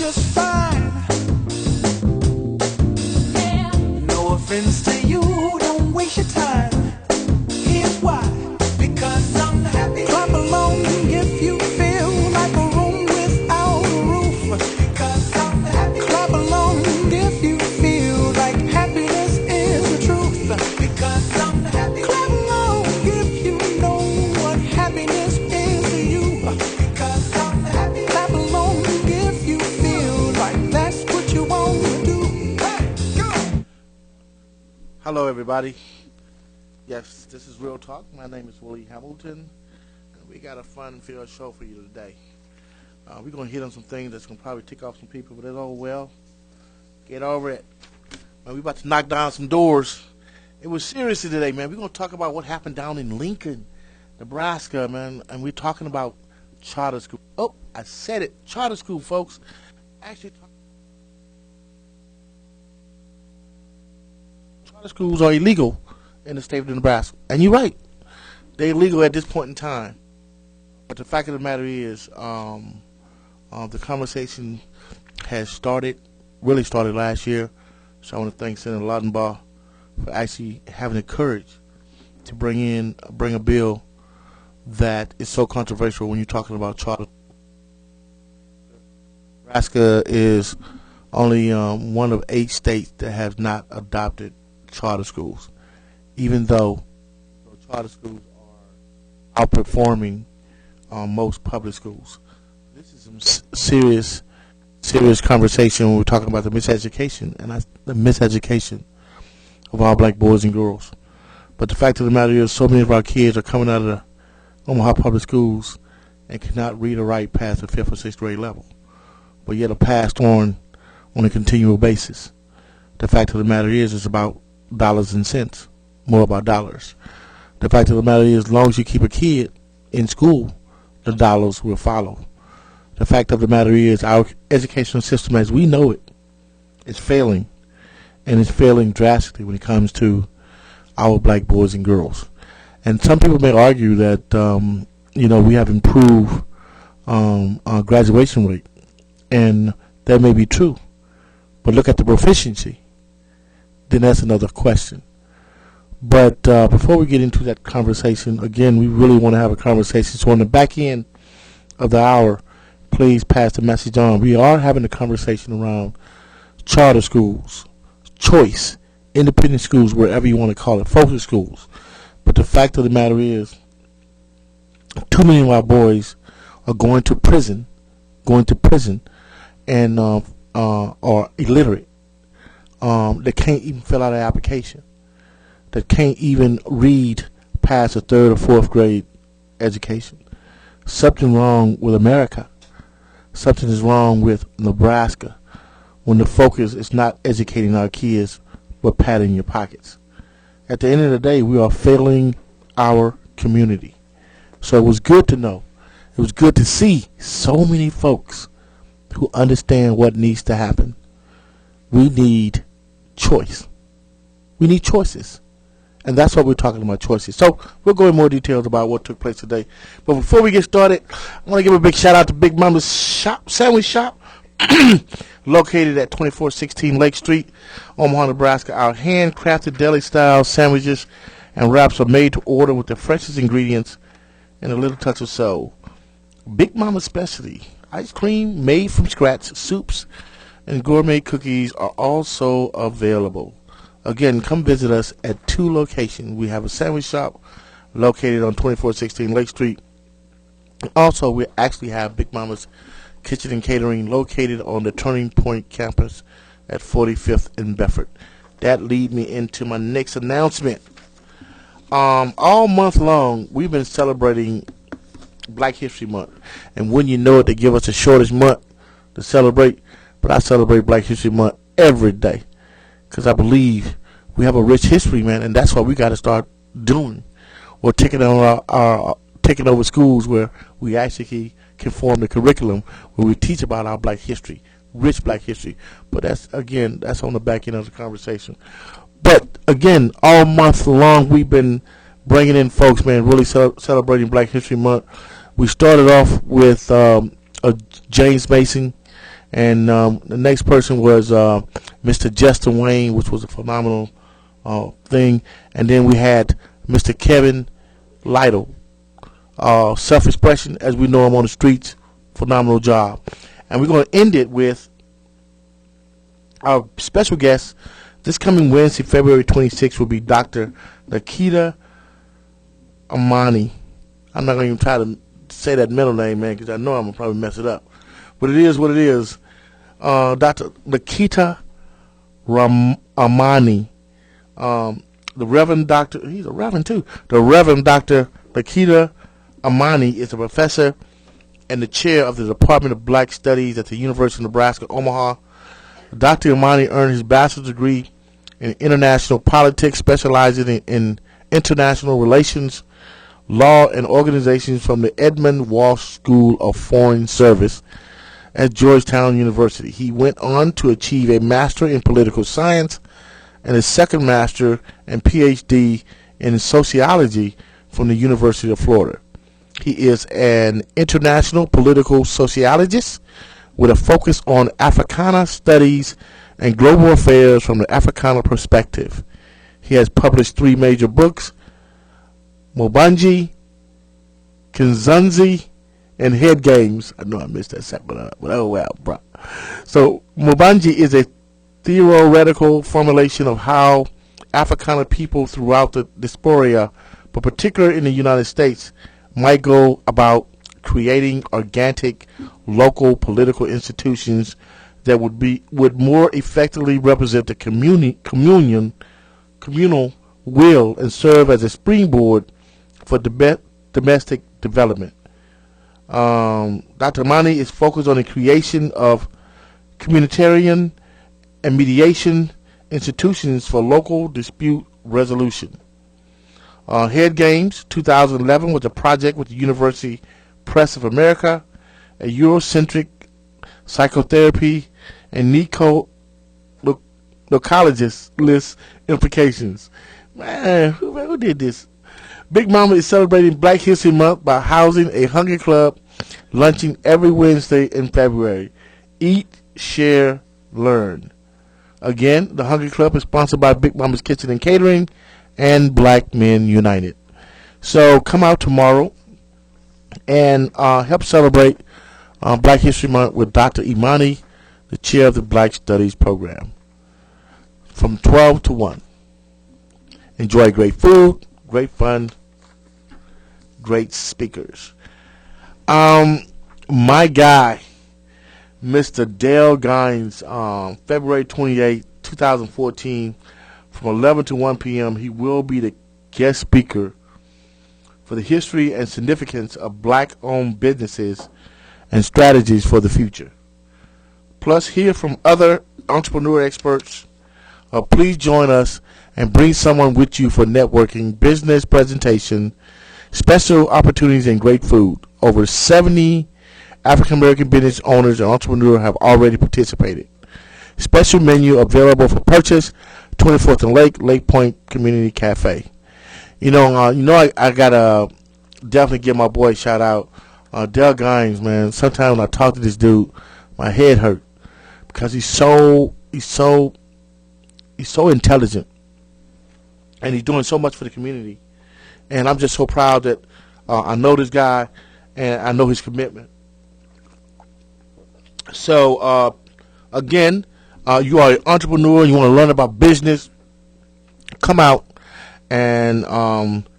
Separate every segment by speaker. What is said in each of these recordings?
Speaker 1: just fine. No offense to you, don't waste your time. Here's why. Because I'm happy. Clap along if you feel like a room without a roof. Because I'm happy. Clap along if you feel like happiness is the truth. Because I'm happy. Clap along if you know what happiness is to you. Because I'm happy. Clap along if you feel like that's what you want to do. Hey, go!
Speaker 2: Hello, everybody. Yes, this is Real Talk. My name is Willie Hamilton, and we got a fun-filled show for you today. We're going to hit on some things that's going to probably tick off some people, but it's all well. Get over it. Man, we about to knock down some doors. It was serious today, man. We're going to talk about what happened down in Lincoln, Nebraska, man, and we're talking about charter school. Oh, I said it. Charter school, folks. Actually, charter schools are illegal in the state of Nebraska. And you're right. They're illegal at this point in time. But the fact of the matter is, the conversation has started, really started last year. So I want to thank Senator Lautenbach for actually having the courage to bring a bill that is so controversial when you're talking about charter. Nebraska is only one of 8 states that has not adopted charter schools, even though charter schools are outperforming most public schools. This is some serious conversation when we're talking about the miseducation the miseducation of our black boys and girls. But the fact of the matter is, so many of our kids are coming out of the Omaha public schools and cannot read or write past the 5th or 6th grade level, but yet are passed on a continual basis. The fact of the matter is, it's about dollars and cents, more about dollars. The fact of the matter is, as long as you keep a kid in school, the dollars will follow. The fact of the matter is, our educational system as we know it is failing, and it's failing drastically when it comes to our black boys and girls. And some people may argue that we have improved our graduation rate, and that may be true. But look at the proficiency. Then that's another question. But before we get into that conversation, again, we really want to have a conversation. So on the back end of the hour, please pass the message on. We are having a conversation around charter schools, choice, independent schools, wherever you want to call it, focus schools. But the fact of the matter is, too many of our boys are going to prison, and are illiterate. They can't even fill out an application. That can't even read past a 3rd or 4th grade education. Something wrong with America. Something is wrong with Nebraska when the focus is not educating our kids but padding your pockets. At the end of the day, we are failing our community. So it was good to know. It was good to see so many folks who understand what needs to happen. We need choice. We need choices. And that's what we're talking about, choices. So we'll go in more details about what took place today. But before we get started, I want to give a big shout out to Big Mama's Sandwich Shop, located at 2416 Lake Street, Omaha, Nebraska. Our handcrafted deli-style sandwiches and wraps are made to order with the freshest ingredients and a little touch of soul. Big Mama's specialty, ice cream made from scratch, soups, and gourmet cookies are also available. Again, come visit us at 2 locations. We have a sandwich shop located on 2416 Lake Street. Also, we actually have Big Mama's Kitchen and Catering located on the Turning Point campus at 45th and Bedford. That leads me into my next announcement. All month long, we've been celebrating Black History Month. And when you know it, they give us the shortest month to celebrate. But I celebrate Black History Month every day, because I believe we have a rich history, man, and that's what we got to start doing. Or taking over schools where we actually can form the curriculum where we teach about our black history, rich black history. But that's on the back end of the conversation. But again, all month long we've been bringing in folks, man, really celebrating Black History Month. We started off with James Mason And the next person was Mr. Justin Wayne, which was a phenomenal thing. And then we had Mr. Kevin Lytle, self-expression as we know him on the streets, phenomenal job. And we're going to end it with our special guest this coming Wednesday, February 26th, will be Dr. Nikita Amani. I'm not going to even try to say that middle name, man, because I know I'm going to probably mess it up. But it is what it is. Dr. Nikita Amani. The Reverend Dr. He's a Reverend too. The Reverend Dr. Nikita Amani is a professor and the chair of the Department of Black Studies at the University of Nebraska, Omaha. Dr. Amani earned his bachelor's degree in international politics, specializing in international relations, law, and organizations from the Edmund Walsh School of Foreign Service at Georgetown University. He went on to achieve a master in political science and a second master and PhD in sociology from the University of Florida. He is an international political sociologist with a focus on Africana studies and global affairs from the Africana perspective. He has published 3 major books, Mobanji, Kinzanzi, and Head Games. I know I missed that second one, but oh well, bro. So Mobanji is a theoretical formulation of how Africana people throughout the diaspora, but particularly in the United States, might go about creating organic local political institutions that would more effectively represent the communal will and serve as a springboard for domestic development. Dr. Amani is focused on the creation of communitarian and mediation institutions for local dispute resolution. Head Games 2011 was a project with the University Press of America, a Eurocentric psychotherapy and localist implications. Man, who did this? Big Mama is celebrating Black History Month by housing a Hunger Club lunching every Wednesday in February. Eat, share, learn. Again, the Hunger Club is sponsored by Big Mama's Kitchen and Catering and Black Men United. So come out tomorrow and help celebrate Black History Month with Dr. Imani, the chair of the Black Studies program, from 12 to 1. Enjoy great food, great fun, great speakers. My guy, Mr. Dale Gines, February 28, 2014, from 11 to 1 p.m., he will be the guest speaker for the history and significance of black-owned businesses and strategies for the future. Plus, hear from other entrepreneur experts. Please join us and bring someone with you for networking, business presentation, special opportunities, and great food. Over 70 African American business owners and entrepreneurs have already participated. Special menu available for purchase, 24th and Lake Point Community Cafe. I gotta definitely give my boy a shout out, Dale Gines, man. Sometimes when I talk to this dude, my head hurt because he's so intelligent, and he's doing so much for the community. And I'm just so proud that I know this guy and I know his commitment. So again, you are an entrepreneur, you want to learn about business, come out and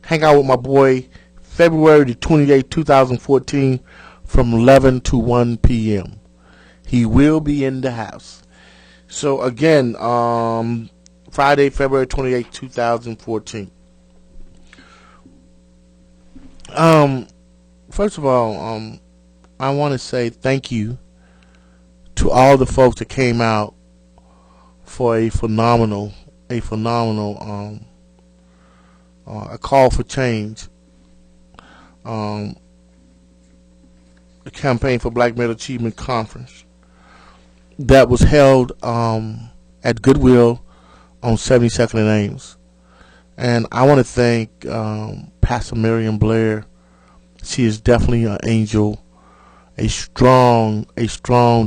Speaker 2: hang out with my boy February the 28th, 2014 from 11 to 1 p.m. He will be in the house. So again, Friday, February 28th, 2014. First of all, I want to say thank you to all the folks that came out for a phenomenal a call for change, the Campaign for Black Male Achievement Conference that was held at Goodwill on 72nd and Ames. And I want to thank Pastor Miriam Blair. She is definitely an angel, a strong,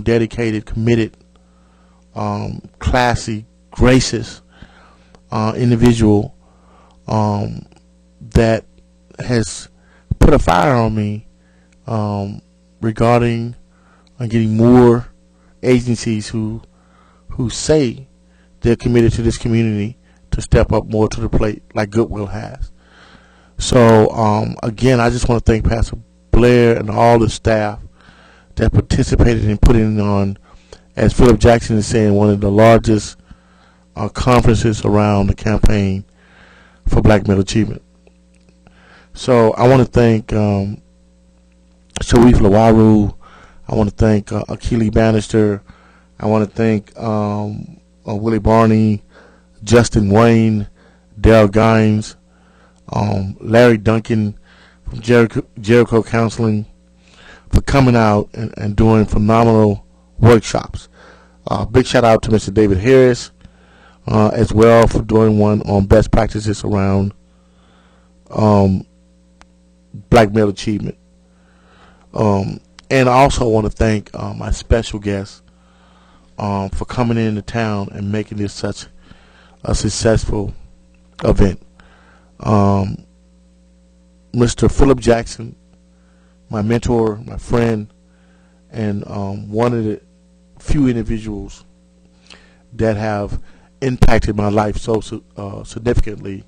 Speaker 2: dedicated, committed, classy, gracious individual that has put a fire on me regarding getting more agencies who say they're committed to this community to step up more to the plate like Goodwill has. So again, I just want to thank Pastor Blair and all the staff that participated in putting on, as Philip Jackson is saying, one of the largest conferences around the campaign for Black Male Achievement. So I want to thank Sharif Lawaru. I want to thank Akili Bannister. I want to thank Willie Barney, Justin Wayne, Daryl Gimes, Larry Duncan from Jericho Counseling for coming out and doing phenomenal workshops. Big shout out to Mr. David Harris as well for doing one on best practices around Black Male Achievement. And I also want to thank my special guest for coming into town and making this such a successful event. Mr. Philip Jackson, my mentor, my friend, and one of the few individuals that have impacted my life so significantly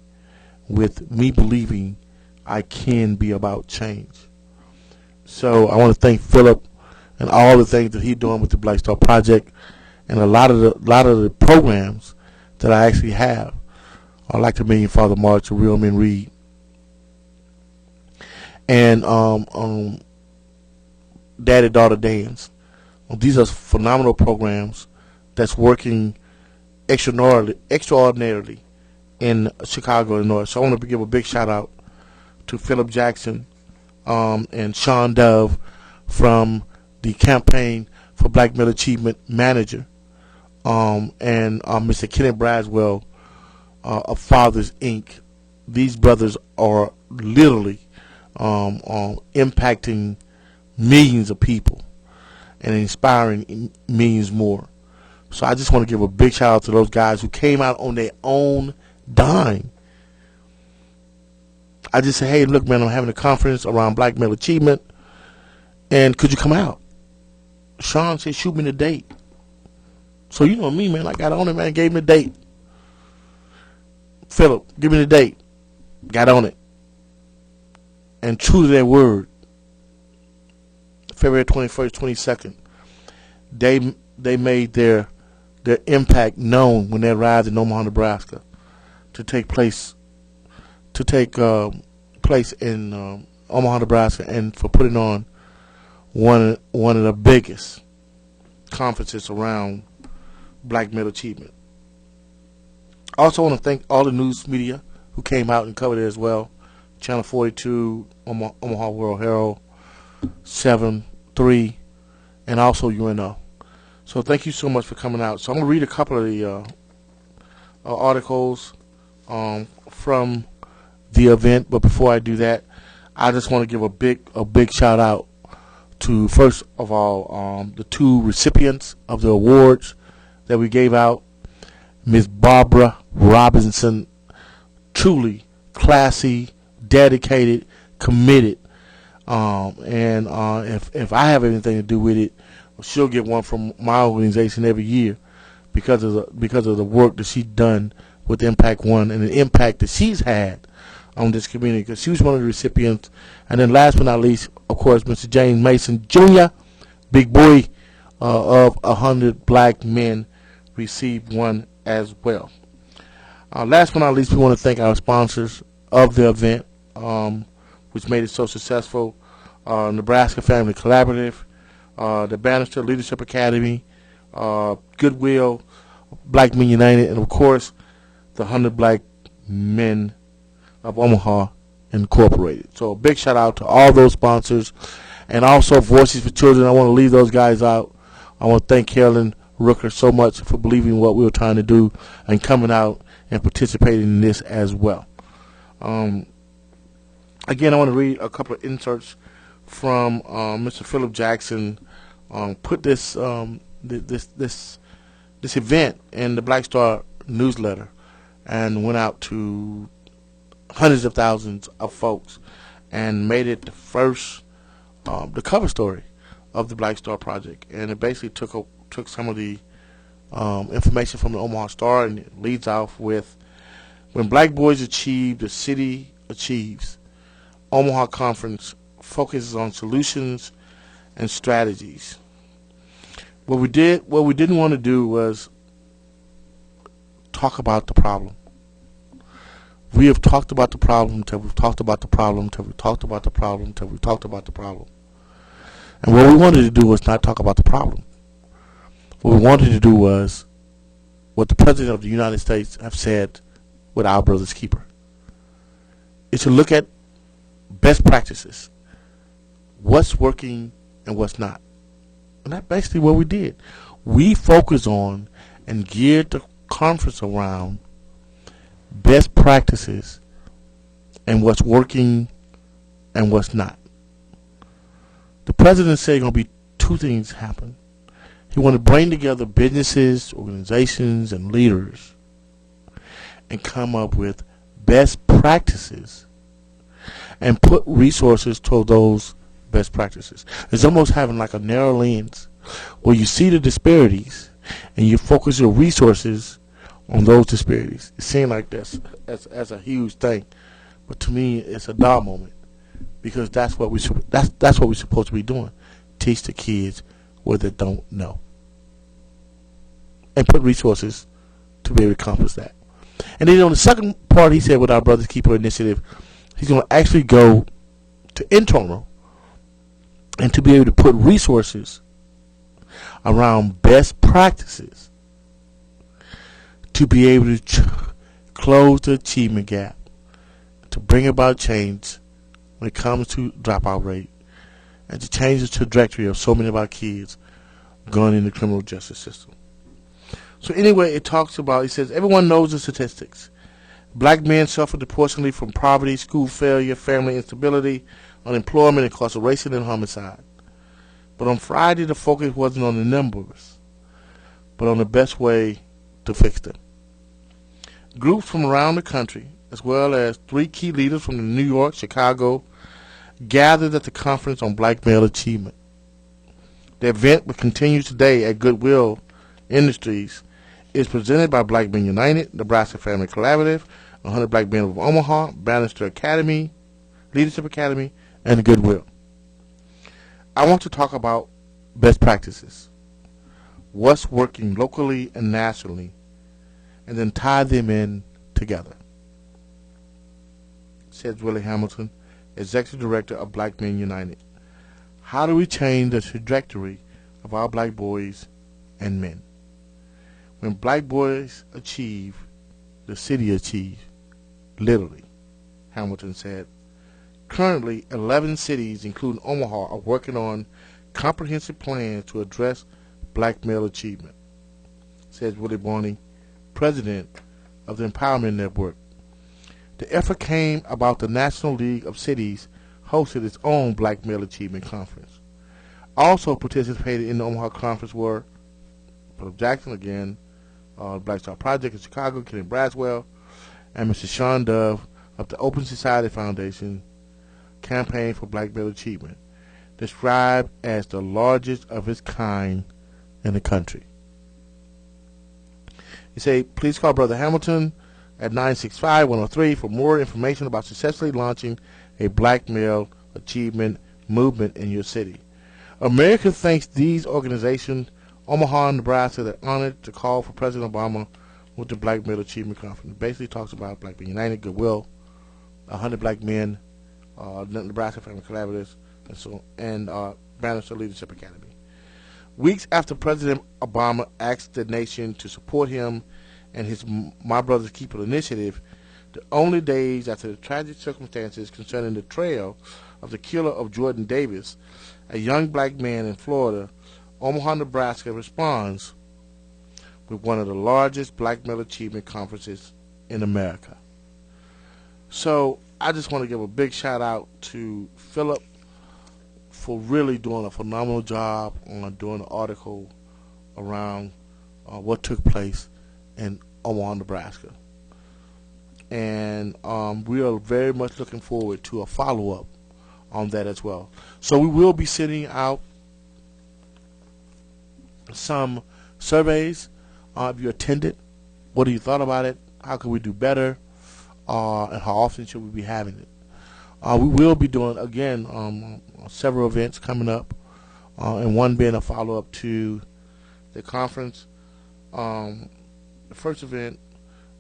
Speaker 2: with me believing I can be about change. So I want to thank Philip and all the things that he's doing with the Black Star Project and a lot of the programs that I actually have. I like the Million Father March, the Real Men Read, and Daddy Daughter Dance. These are phenomenal programs that's working extraordinarily in Chicago, Illinois. So I want to give a big shout out to Philip Jackson and Sean Dove from the Campaign for Black Male Achievement Manager, and Mr. Kenneth Braswell of Fathers Inc. These brothers are literally impacting millions of people and inspiring millions more. So I just want to give a big shout out to those guys who came out on their own dime. I just said, hey, look, man, I'm having a conference around Black Male Achievement, and could you come out? Sean said, shoot me the date. So you know me, man, I got on it, man, gave me the date. Philip, give me the date. Got on it. And true to their word, February 21st, 22nd, they made their impact known when they arrived in Omaha, Nebraska, to take place in Omaha, Nebraska, and for putting on one of the biggest conferences around Black Male Achievement. I also want to thank all the news media who came out and covered it as well. Channel 42, Omaha World Herald, 7-3, and also UNO. So thank you so much for coming out. So I'm going to read a couple of the articles from the event, but before I do that, I just want to give a big shout out to, first of all, the two recipients of the awards that we gave out. Ms. Barbara Robinson, truly classy, dedicated, committed, and if I have anything to do with it, she'll get one from my organization every year because of the work that she's done with Impact One and the impact that she's had on this community, because she was one of the recipients. And then last but not least, of course, Mr. James Mason Jr., big boy of 100 Black Men, received one as well. Last but not least, we want to thank our sponsors of the event, which made it so successful. Nebraska Family Collaborative, the Bannister Leadership Academy, Goodwill, Black Men United, and of course, the 100 Black Men of Omaha Incorporated. So a big shout out to all those sponsors, and also Voices for Children. I want to leave those guys out. I want to thank Carolyn Rooker so much for believing what we were trying to do and coming out and participating in this as well. Again, I want to read a couple of inserts from Mr. Philip Jackson put this event in the Black Star newsletter and went out to hundreds of thousands of folks and made it the first, the cover story of the Black Star Project. And it basically took some of the information from the Omaha Star, and it leads off with, when black boys achieve, the city achieves. Omaha Conference focuses on solutions and strategies. What we didn't want to do was talk about the problem. We have talked about the problem until we've talked about the problem until we've talked about the problem until we've talked about the problem. And what we wanted to do was not talk about the problem. What we wanted to do was what the President of the United States have said with Our Brother's Keeper. Is to look at best practices, what's working and what's not. And that's basically what we did. We focused on and geared the conference around best practices and what's working and what's not. The president said going to be two things happen. He wanted to bring together businesses, organizations, and leaders and come up with best practices and put resources toward those best practices. It's almost having like a narrow lens where you see the disparities and you focus your resources on those disparities. It seems like that's a huge thing, but to me, it's a dull moment because that's what we're supposed to be doing: teach the kids what they don't know, and put resources to be able to accomplish that. And then on the second part, he said with Our Brother's Keeper initiative, he's going to actually go to internal and to be able to put resources around best practices to be able to close the achievement gap, to bring about change when it comes to dropout rate, and to change the trajectory of so many of our kids going in the criminal justice system. So anyway, it talks about, it says, everyone knows the statistics. Black men suffer disproportionately from poverty, school failure, family instability, unemployment, incarceration, and homicide. But on Friday, the focus wasn't on the numbers, but on the best way to fix them. Groups from around the country, as well as 3 key leaders from New York, Chicago, gathered at the Conference on Black Male Achievement. The event, which continues today at Goodwill Industries, is presented by Black Men United, Nebraska Family Collaborative, 100 Black Men of Omaha, Bannister Academy, Leadership Academy, and Goodwill. I want to talk about best practices, what's working locally and nationally, and then tie them in together, says Willie Hamilton, Executive Director of Black Men United. How do we change the trajectory of our black boys and men? When black boys achieve, the city achieves, literally, Hamilton said. Currently, 11 cities, including Omaha, are working on comprehensive plans to address black male achievement, says Willie Barney, president of the Empowerment Network. The effort came about the National League of Cities hosted its own Black Male Achievement Conference. Also participated in the Omaha Conference were Philip Jackson again, Black Star Project in Chicago, Kenny Braswell, and Mr. Sean Dove of the Open Society Foundation Campaign for Black Male Achievement, described as the largest of its kind in the country. He said, please call Brother Hamilton at 965-103 for more information about successfully launching a black male achievement movement in your city. America thanks these organizations. Omaha, Nebraska, they're honored to call for President Obama with the Black Male Achievement Conference. It basically talks about Black Men United, Goodwill, 100 Black Men, Nebraska Family Collaboratives, and Bannister Leadership Academy. Weeks after President Obama asked the nation to support him and his My Brother's Keeper initiative, the only days after the tragic circumstances concerning the trail of the killer of Jordan Davis, a young black man in Florida, Omaha, Nebraska responds with one of the largest black male achievement conferences in America. So I just want to give a big shout out to Philip for really doing a phenomenal job on doing an article around what took place in Omaha, Nebraska. And we are very much looking forward to a follow-up on that as well. So we will be sending out some surveys. If you attended, what do you thought about it? How can we do better? And how often should we be having it? We will be doing, again, several events coming up, and one being a follow-up to the conference. The first event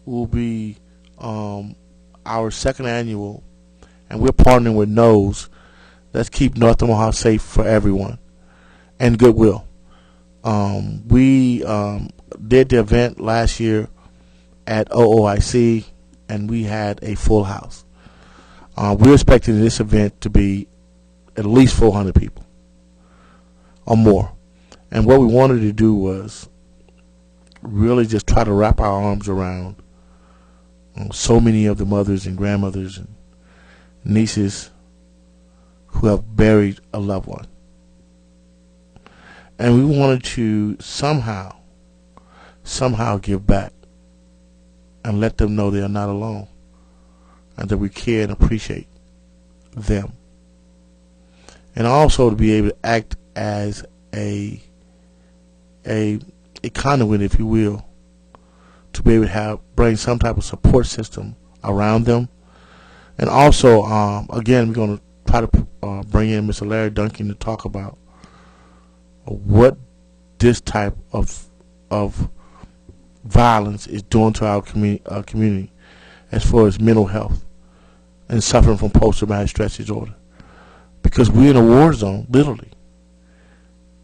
Speaker 2: will be our second annual, and we're partnering with NOS. Let's keep North Omaha safe for everyone, and Goodwill. We did the event last year at OOIC, and we had a full house. We're expecting this event to be at least 400 people or more. And what we wanted to do was really just try to wrap our arms around so many of the mothers and grandmothers and nieces who have buried a loved one. And we wanted to somehow give back and let them know they are not alone, and that we care and appreciate them. And also to be able to act as a conduit, if you will, to be able to bring some type of support system around them. And also, again, we're going to try to bring in Mr. Larry Duncan to talk about what this type of violence is doing to our community as far as mental health and suffering from post-traumatic stress disorder. Because we're in a war zone, literally.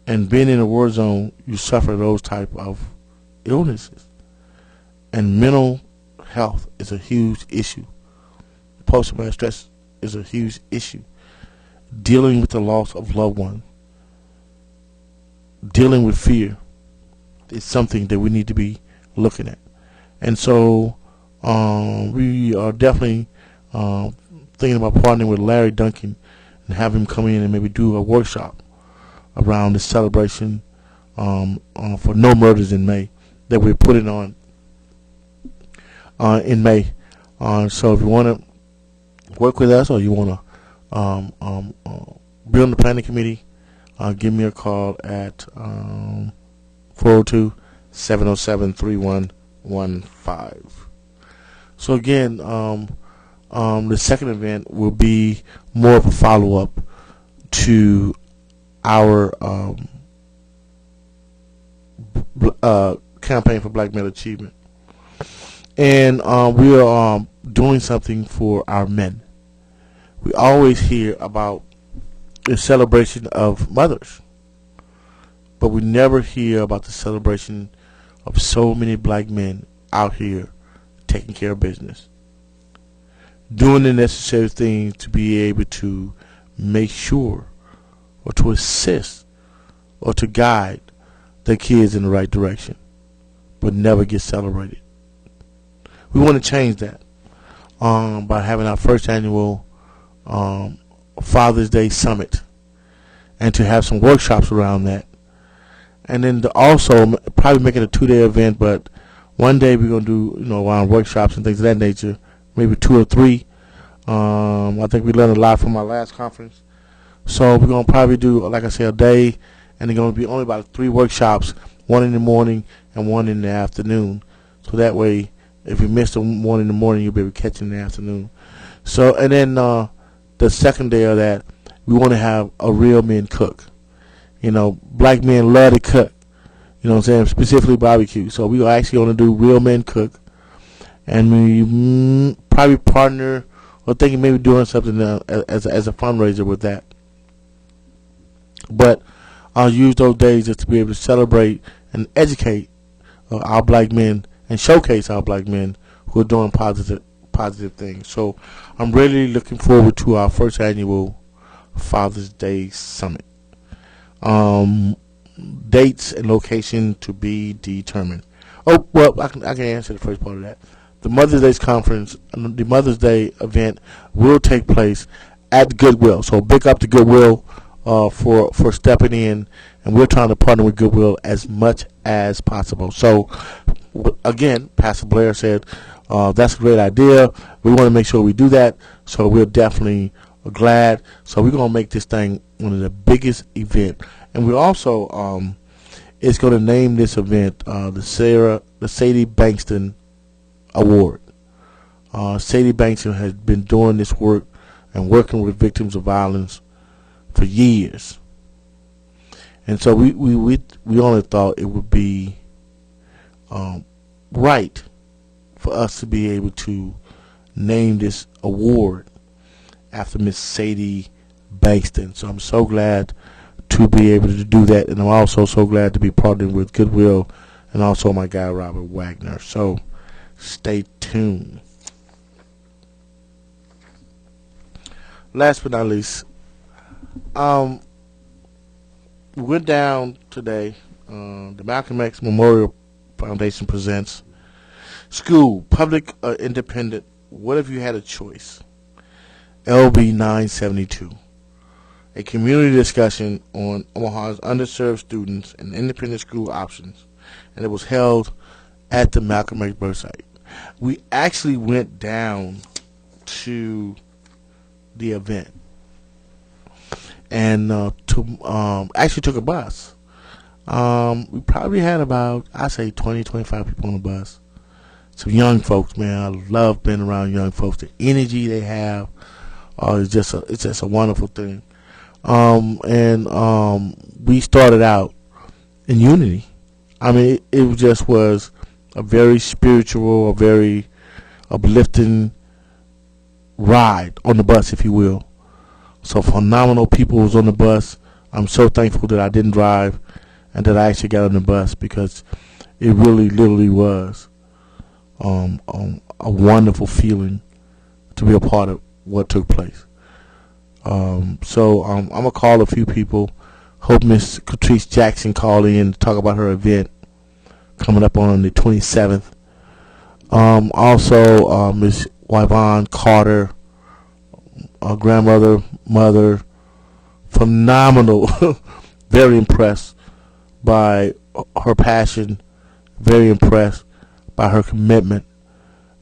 Speaker 2: And being in a war zone, you suffer those type of illnesses. And mental health is a huge issue. Post-traumatic stress is a huge issue. Dealing with the loss of loved ones, dealing with fear, is something that we need to be looking at. And so we are definitely thinking about partnering with Larry Duncan and have him come in and maybe do a workshop around the celebration for No Murders in May that we're putting on in May. So if you want to work with us or you want to be on the planning committee, give me a call at 402-707-3115. So again, the second event will be more of a follow-up to our campaign for Black Male Achievement. And we are doing something for our men. We always hear about the celebration of mothers, but we never hear about the celebration of so many black men out here taking care of business, doing the necessary things to be able to make sure or to assist or to guide their kids in the right direction, but never get celebrated. We want to change that by having our first annual Father's Day Summit, and to have some workshops around that. And then to also probably make it a 2-day event, but one day we're going to do, around workshops and things of that nature, maybe 2 or 3. I think we learned a lot from our last conference. So we're going to probably do, like I said, a day, and they're going to be only about 3 workshops, 1 in the morning and 1 in the afternoon. So that way, if you miss the one in the morning, you'll be able to catch it in the afternoon. So, and then the second day of that, we want to have a real men cook. Black men love to cook. Specifically barbecue. So we are actually going to do real men cook, and we probably partner or thinking maybe doing something as a fundraiser with that. But I'll use those days just to be able to celebrate and educate our black men and showcase our black men who are doing positive things. So I'm really looking forward to our first annual Father's Day Summit. Dates and location to be determined. Oh, well, I can answer the first part of that. The Mother's Day conference, the Mother's Day event will take place at Goodwill. So big up to Goodwill for stepping in, and we're trying to partner with Goodwill as much as possible. So, again, Pastor Blair said that's a great idea. We want to make sure we do that. So we're definitely glad. So we're gonna make this thing one of the biggest event, and we also is going to name this event the Sadie Bankston Award. Sadie Bankston has been doing this work and working with victims of violence for years, and so we only thought it would be right for us to be able to name this award after Miss Sadie Bankston. So I'm so glad to be able to do that, and I'm also so glad to be partnering with Goodwill and also my guy Robert Wagner. So stay tuned. Last but not least, we went down today. The Malcolm X Memorial Foundation presents School, Public or Independent. What if you had a choice? LB 972. A community discussion on Omaha's underserved students and independent school options, and it was held at the Malcolm X birth site. We actually went down to the event and actually took a bus. We probably had about, I say, 20, 25 people on the bus. Some young folks, man. I love being around young folks. The energy they have it's just a wonderful thing. We started out in unity. I mean, it just was a very spiritual, a very uplifting ride on the bus, if you will. So phenomenal people was on the bus. I'm so thankful that I didn't drive and that I actually got on the bus, because it really, literally was a wonderful feeling to be a part of what took place. I'm gonna call a few people. Hope Miss Catrice Jackson called in to talk about her event coming up on the 27th. Also, Miss Yvonne Carter, grandmother, mother, phenomenal. Very impressed by her passion. Very impressed by her commitment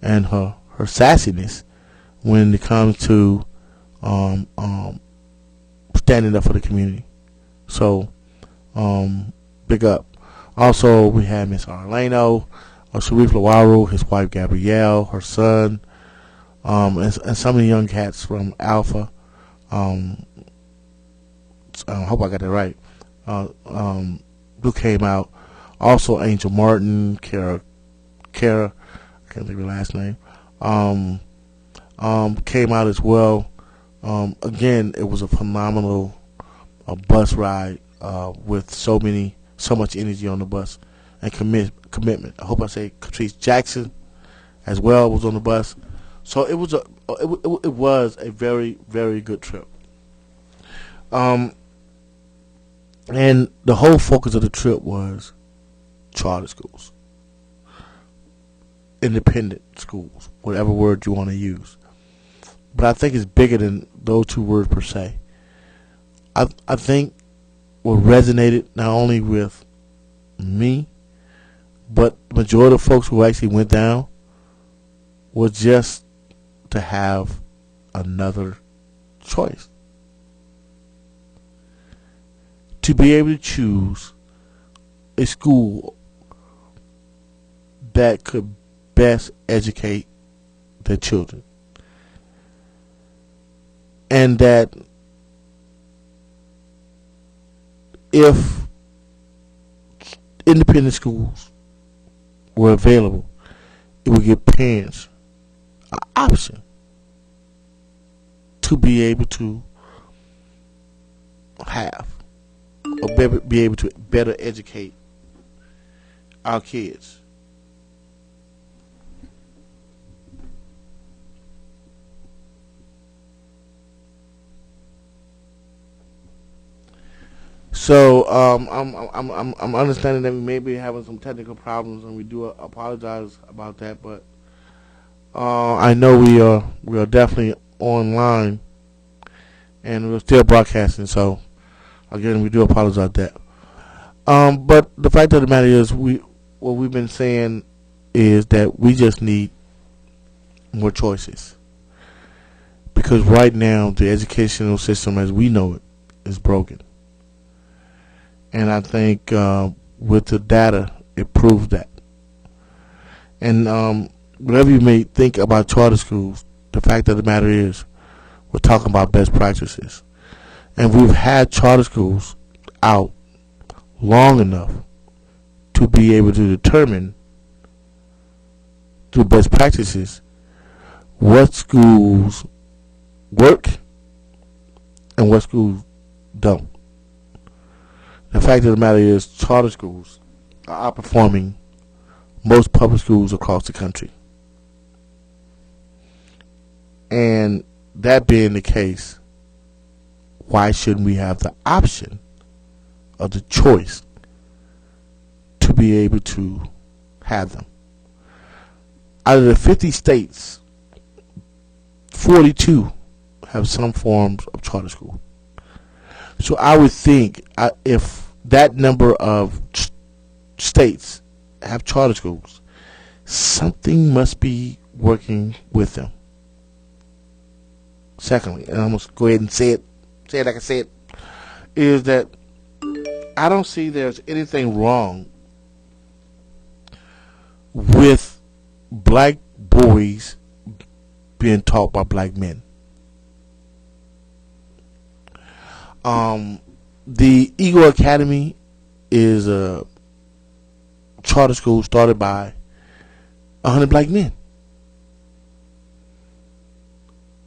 Speaker 2: and her sassiness when it comes to standing up for the community. So, big up. Also, we had Miss Arleno, Sharif Lawaru, his wife Gabrielle, her son, and some of the young cats from Alpha. I hope I got that right. Who came out. Also, Angel Martin, Kara, I can't think of her last name, came out as well. Again, it was a phenomenal bus ride with so much energy on the bus and commitment. I hope I say Catrice Jackson as well was on the bus. So it was a very, very good trip. And the whole focus of the trip was charter schools, independent schools, whatever word you want to use. But I think it's bigger than those two words per se. I think what resonated not only with me, but the majority of folks who actually went down was just to have another choice. To be able to choose a school that could best educate their children. And that if independent schools were available, it would give parents an option to be able to have or be able to better educate our kids. So I'm understanding that we may be having some technical problems, and we do apologize about that. But I know we are definitely online, and we're still broadcasting. So Again, we do apologize that. But the fact of the matter is, what we've been saying is that we just need more choices. Because right now, the educational system as we know it is broken. And I think with the data, it proves that. And whatever you may think about charter schools, the fact of the matter is, we're talking about best practices. And we've had charter schools out long enough to be able to determine through best practices what schools work and what schools don't. The fact of the matter is, charter schools are outperforming most public schools across the country. And that being the case, why shouldn't we have the option of the choice to be able to have them? Out of the 50 states, 42 have some forms of charter school. So I would think if that number of states have charter schools, something must be working with them. Secondly, and I'm going to go ahead and say it like I said, is that I don't see there's anything wrong with black boys being taught by black men. The Eagle Academy is a charter school started by 100 black men.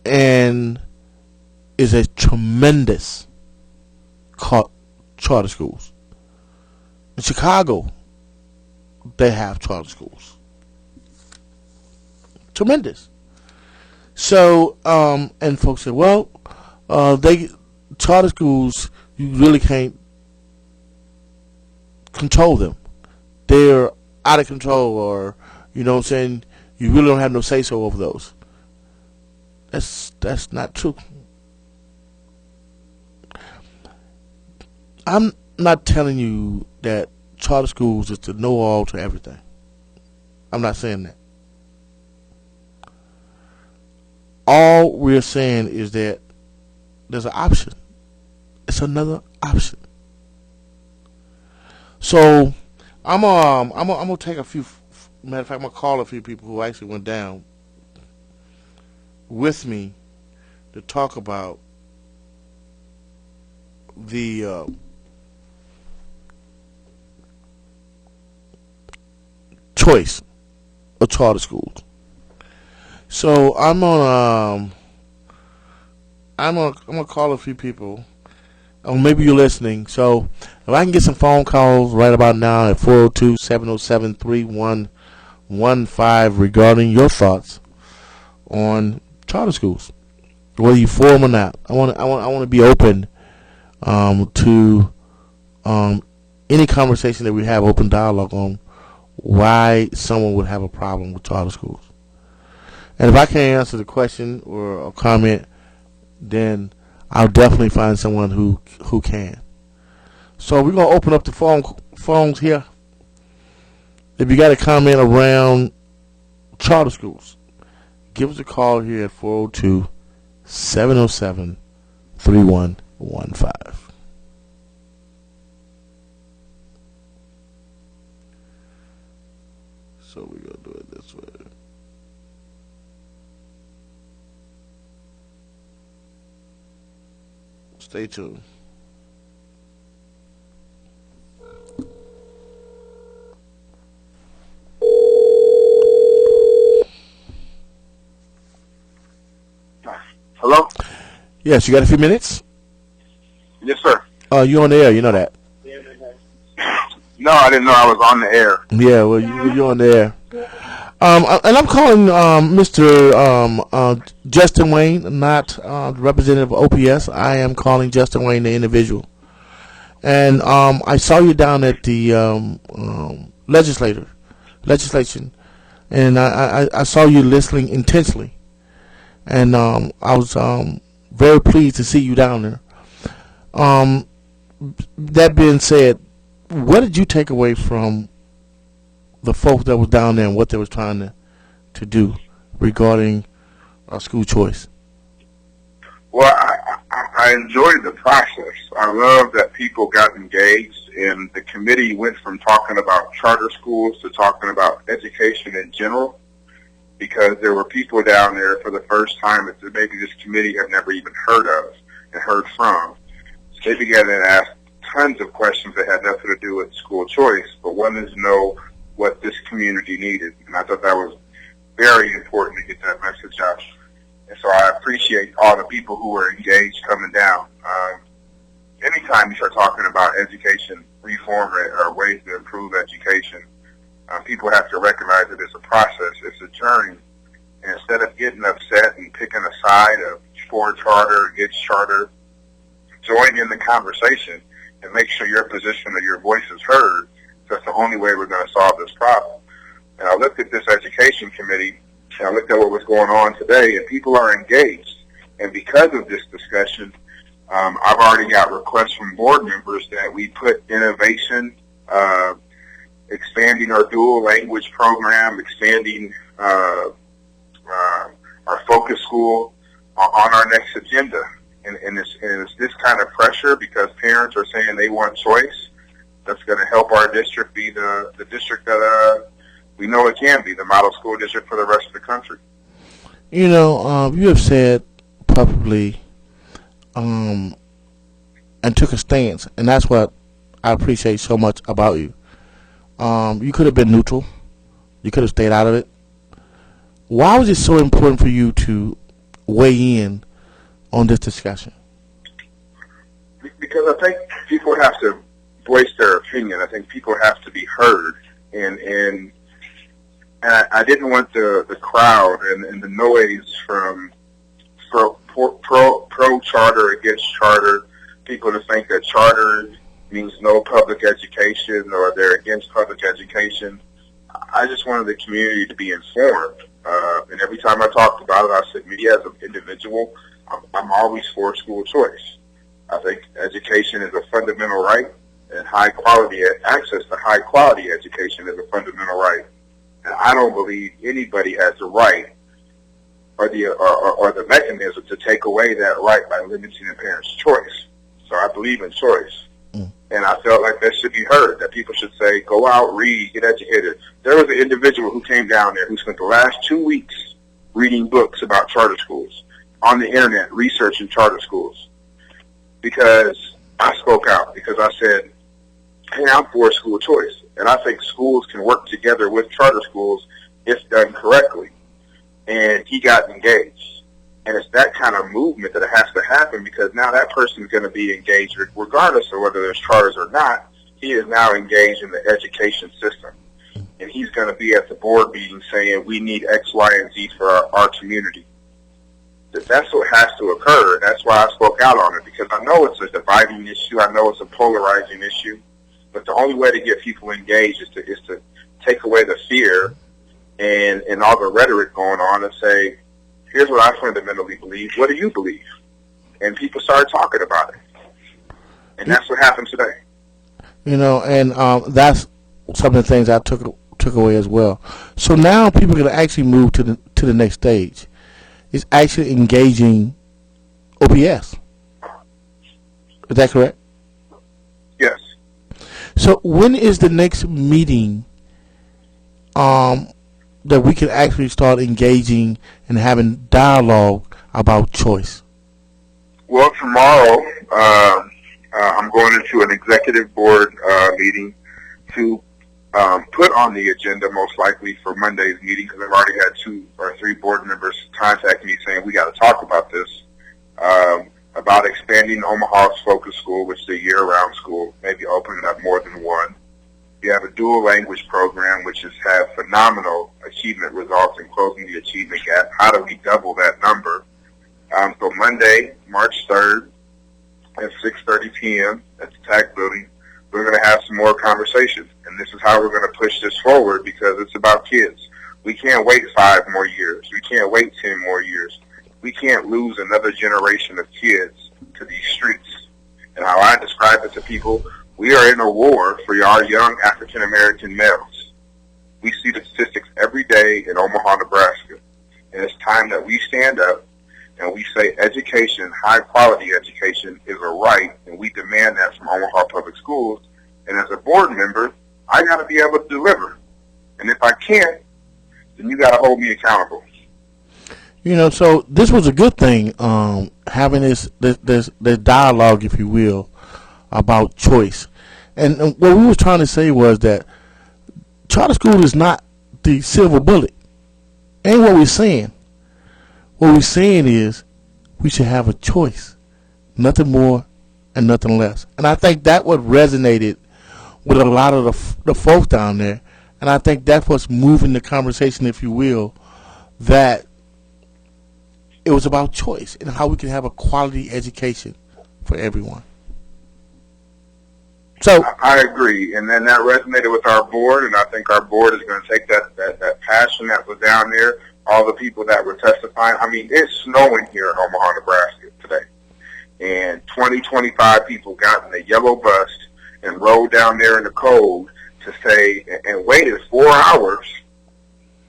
Speaker 2: And is a tremendous charter schools. In Chicago, they have charter schools. Tremendous. So, and folks say, well, charter schools, you really can't control them. They're out of control, or, you know what I'm saying, you really don't have no say-so over those. That's not true. I'm not telling you that charter schools is the know-all to everything. I'm not saying that. All we're saying is that there's an option. It's another option. So I'm gonna take a few. Matter of fact, I'm gonna call a few people who actually went down with me to talk about the choice of charter schools. So I'm gonna call a few people. Or maybe you're listening. So if I can get some phone calls right about now at 402-707-3115 regarding your thoughts on charter schools, whether you for them or not. I want to be open to any conversation that we have, open dialogue on why someone would have a problem with charter schools. And if I can't answer the question or a comment, then I'll definitely find someone who can. So we're gonna open up the phones here. If you got a comment around charter schools, give us a call here at 402-707-3115. So we're gonna do it this way. Stay tuned.
Speaker 3: Hello?
Speaker 2: Yes, you got a few minutes?
Speaker 3: Yes, sir.
Speaker 2: You on the air, you know that.
Speaker 3: No, I didn't know I was on the air.
Speaker 2: Yeah, well, you're on the air. And I'm calling Mr. Justin Wayne, not the representative of OPS. I am calling Justin Wayne, the individual. And I saw you down at the legislation, and I saw you listening intensely. And I was very pleased to see you down there. that being said, what did you take away from the folks that was down there and what they was trying to do regarding school choice?
Speaker 3: Well, I enjoyed the process. I love that people got engaged, and the committee went from talking about charter schools to talking about education in general, because there were people down there for the first time that maybe this committee had never even heard of and heard from. So they began to ask tons of questions that had nothing to do with school choice, but wanted to know what this community needed. And I thought that was very important to get that message out. And so I appreciate all the people who were engaged coming down. Anytime you start talking about education reform or ways to improve education, people have to recognize that it's a process, it's a journey. And instead of getting upset and picking a side of for charter, against charter, join in the conversation and make sure your position or your voice is heard. That's the only way we're going to solve this problem. And I looked at this education committee, and I looked at what was going on today, and people are engaged. And because of this discussion, I've already got requests from board members that we put innovation, expanding our dual language program, expanding our focus school on our next agenda. And it's this kind of pressure because parents are saying they want choice that's going to help our district be the district that we know it can be, the model school district for the rest of the country.
Speaker 2: You know, you have said publicly and took a stance, and that's what I appreciate so much about you. You could have been neutral. You could have stayed out of it. Why was it so important for you to weigh in on this discussion?
Speaker 3: Because I think people have to voice their opinion. I think people have to be heard, and I didn't want the crowd and the noise from pro charter against charter, people to think that charter means no public education or they're against public education. I just wanted the community to be informed, and every time I talked about it, I said, me as an individual, I'm always for school choice. I think education is a fundamental right, and access to high quality education is a fundamental right. And I don't believe anybody has the right or the mechanism to take away that right by limiting a parent's choice. So I believe in choice. And I felt like that should be heard, that people should say, go out, read, get educated. There was an individual who came down there who spent the last 2 weeks reading books about charter schools, on the internet, researching charter schools, because I spoke out, because I said, hey, I'm for school choice. And I think schools can work together with charter schools if done correctly. And he got engaged. And it's that kind of movement that it has to happen, because now that person is going to be engaged regardless of whether there's charters or not. He is now engaged in the education system. And he's going to be at the board meeting saying, we need X, Y, and Z for our community. That's what has to occur. That's why I spoke out on it, because I know it's a dividing issue. I know it's a polarizing issue. But the only way to get people engaged is to take away the fear and all the rhetoric going on and say, here's what I fundamentally believe. What do you believe? And people started talking about it. And that's what happened today.
Speaker 2: You know, and that's some of the things I took away as well. So now people can actually move to the next stage. It's actually engaging OPS. Is that correct?
Speaker 3: Yes.
Speaker 2: So when is the next meeting that we can actually start engaging and having dialogue about choice?
Speaker 3: Well, tomorrow I'm going into an executive board meeting to put on the agenda most likely for Monday's meeting, because I've already had 2 or 3 board members contact me saying we got to talk about this, about expanding Omaha's focus school, which is a year-round school, maybe opening up more than one. You have a dual language program, which has had phenomenal achievement results in closing the achievement gap. How do we double that number? So Monday, March 3rd at 6:30 p.m. at the TAC building, we're going to have some more conversations. And this is how we're going to push this forward, because it's about kids. We can't wait 5 more years. We can't wait 10 more years. We can't lose another generation of kids to these streets And how I describe it to people, we are in a war for our young African American males. We see the statistics every day in Omaha, Nebraska. And it's time that we stand up and we say education, high quality education, is a right, and we demand that from Omaha Public Schools. And as a board member, I got to be able to deliver. And if I can't, then you got to hold me accountable.
Speaker 2: You know, so this was a good thing, having this dialogue, if you will, about choice. And what we was trying to say was that charter school is not the silver bullet. Ain't what we're saying. What we're saying is we should have a choice, nothing more and nothing less. And I think that what resonated with a lot of the folks down there. And I think that's what's moving the conversation, if you will, that it was about choice and how we can have a quality education for everyone. So
Speaker 3: I agree, and then that resonated with our board, and I think our board is going to take that passion that was down there, all the people that were testifying. I mean, it's snowing here in Omaha, Nebraska today, and 25 people got in a yellow bus and rode down there in the cold to say, and waited 4 hours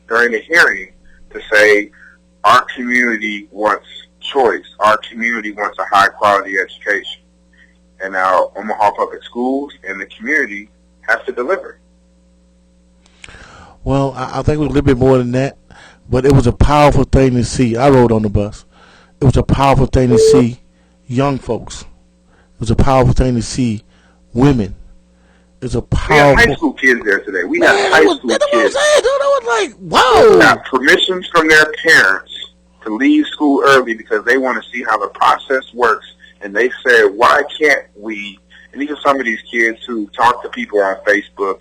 Speaker 3: during the hearing to say, our community wants choice. Our community wants a high-quality education. And now Omaha Public Schools and the community have to deliver.
Speaker 2: Well, I think it was a little bit more than that, but it was a powerful thing to see. I rode on the bus. It was a powerful thing to see young folks. It was a powerful thing to see women. It's a powerful.
Speaker 3: We had high school kids there today. We had high school kids.
Speaker 2: That was like, whoa.
Speaker 3: Got permissions from their parents to leave school early because they want to see how the process works. And they said, why can't we? And these are some of these kids who talk to people on Facebook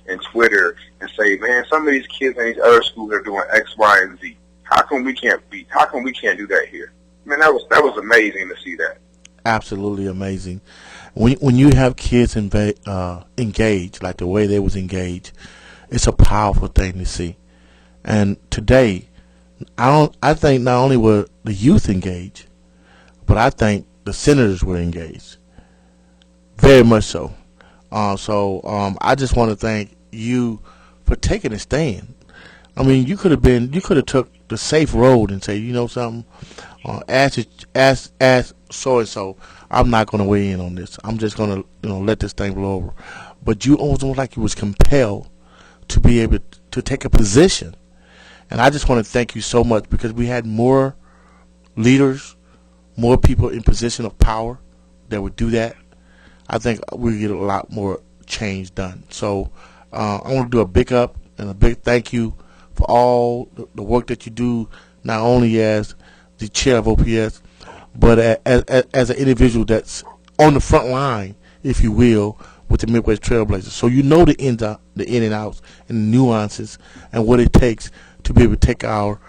Speaker 3: and Twitter and say, man, some of these kids in these other schools are doing X, Y, and Z. How come we can't do that here? Man, that was amazing to see that.
Speaker 2: Absolutely amazing. When you have kids engaged like the way they was engaged, it's a powerful thing to see. And today, I think not only were the youth engaged, but I think the senators were engaged, very much so. I just want to thank you for taking a stand. I mean, you could have took the safe road and say, you know something, ask so and so. I'm not going to weigh in on this. I'm just going to let this thing blow over. But you almost like you was compelled to be able to take a position. And I just want to thank you so much because we had more leaders, more people in position of power that would do that. I think we get a lot more change done. So I want to do a big up and a big thank you for all the work that you do, not only as the chair of OPS, but as an individual that's on the front line, if you will, with the Midwest Trailblazers. So you know the in and outs and the nuances and what it takes to be able to take our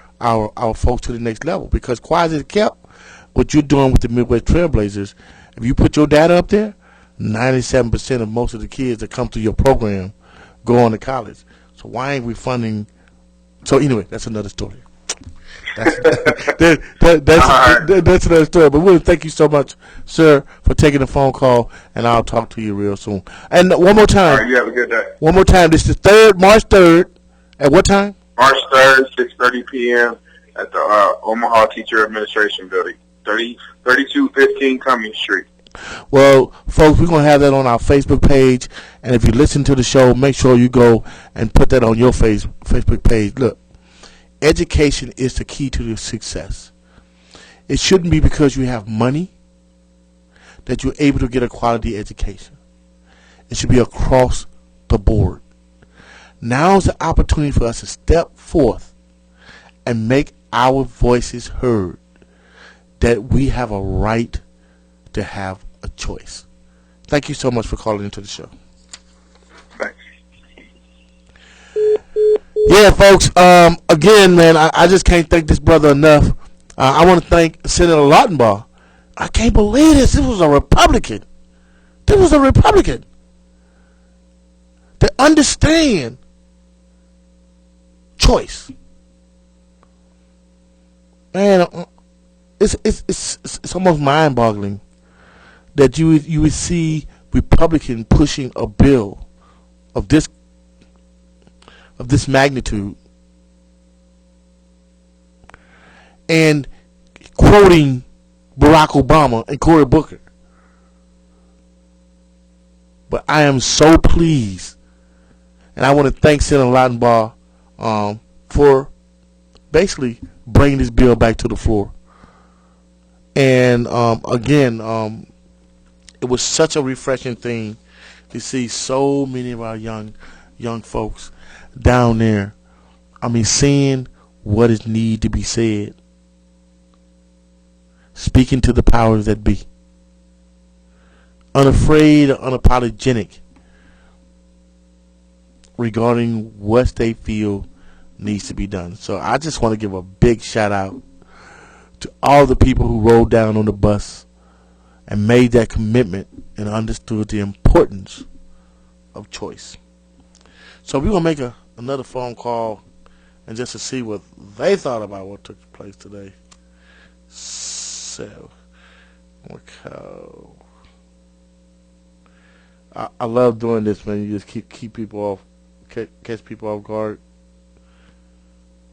Speaker 2: folks to the next level. Because quiet as it kept, what you're doing with the Midwest Trailblazers, if you put your data up there, 97% of most of the kids that come through your program go on to college. So why ain't we funding? So anyway, that's another story. That's another story. But we want to thank you so much, sir, for taking the phone call, and I'll talk to you real soon. And one more time.
Speaker 3: All right, you have a good day.
Speaker 2: One more time. This is March 3rd. At what time?
Speaker 3: March 3rd, 6:30 p.m. at the Omaha Teacher Administration Building, 3215 Cummings Street.
Speaker 2: Well, folks, we're going to have that on our Facebook page. And if you listen to the show, make sure you go and put that on your Facebook page. Look, education is the key to the success. It shouldn't be because you have money that you're able to get a quality education. It should be across the board. Now is the opportunity for us to step forth and make our voices heard, that we have a right to have a choice. Thank you so much for calling into the show.
Speaker 3: Thanks.
Speaker 2: Yeah, folks, again, man, I just can't thank this brother enough. I want to thank Senator Lautenbach. I can't believe this. This was a Republican. To understand choice. Man, it's almost mind-boggling that you would see Republican pushing a bill of this magnitude and quoting Barack Obama and Cory Booker. But I am so pleased, and I want to thank Senator Lautenbach for basically bringing this bill back to the floor. And again, it was such a refreshing thing to see so many of our young folks down there. I mean, saying what is need to be said, speaking to the powers that be, unafraid or unapologetic regarding what they feel needs to be done. So I just want to give a big shout out to all the people who rolled down on the bus and made that commitment and understood the importance of choice. So we're going to make another phone call and just to see what they thought about what took place today. So, okay. I love doing this, man. You just keep people off, catch people off guard.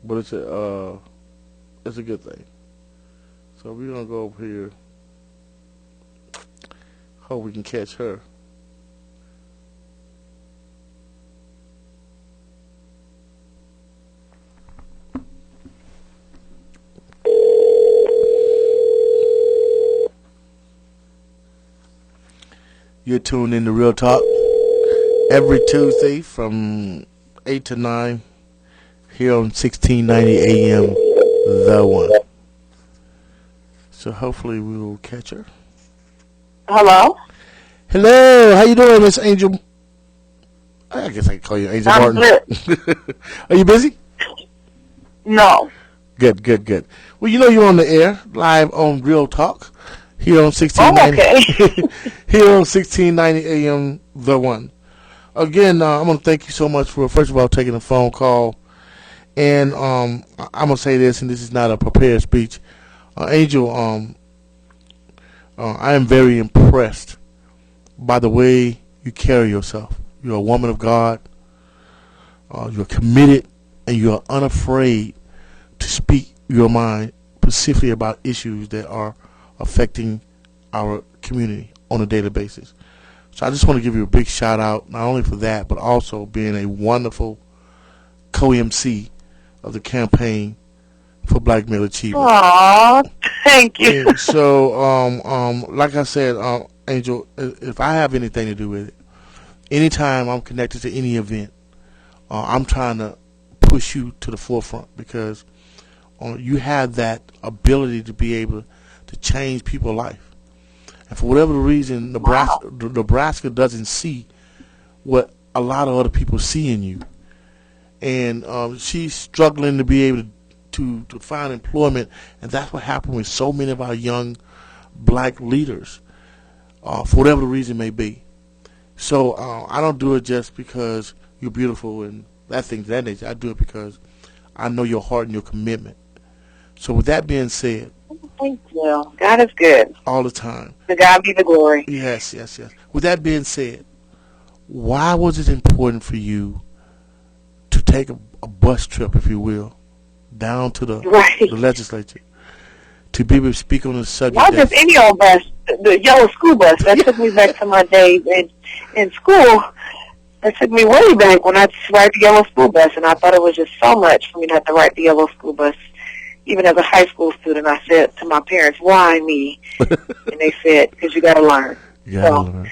Speaker 2: But it's a good thing. So we're gonna go over here. Hope we can catch her. You're tuned in to Real Talk every Tuesday from 8 to 9 here on 1690 AM, The One. So hopefully we will catch her.
Speaker 4: Hello?
Speaker 2: Hello, how you doing, Miss Angel? I guess I can call you Angel
Speaker 4: I'm
Speaker 2: Martin.
Speaker 4: good.
Speaker 2: Are you busy?
Speaker 4: No.
Speaker 2: Good. Well, you know you're on the air, live on Real Talk. Here on 1690,
Speaker 4: okay.
Speaker 2: here on 1690 AM, The One. Again, I'm going to thank you so much for, first of all, taking the phone call. And I'm going to say this, and this is not a prepared speech. Angel, I am very impressed by the way you carry yourself. You're a woman of God. You're committed, and you're unafraid to speak your mind, specifically about issues that are affecting our community on a daily basis. So I just want to give you a big shout out, not only for that, but also being a wonderful co-MC of the campaign for Black Male Achievement.
Speaker 4: Aw, thank you.
Speaker 2: And so, like I said, Angel, if I have anything to do with it, anytime I'm connected to any event, I'm trying to push you to the forefront because you have that ability to be able to change people's life. And for whatever the reason, Nebraska doesn't see what a lot of other people see in you. And she's struggling to be able to find employment, and that's what happened with so many of our young black leaders, for whatever the reason may be. So I don't do it just because you're beautiful and that thing, that nature. I do it because I know your heart and your commitment. So with that being said,
Speaker 4: Thank you. God is good.
Speaker 2: all the time.
Speaker 4: To God be the glory.
Speaker 2: Yes. With that being said, why was it important for you to take a bus trip, if you will, down to the legislature to be able to speak on the subject?
Speaker 4: Not just any old bus, the yellow school bus. That took me back to my days in school. That took me way back when I ride the yellow school bus, and I thought it was just so much for me to have to ride the yellow school bus. Even as a high school student, I said to my parents, "Why me?" And they said, "Because you got to learn."
Speaker 2: Learn.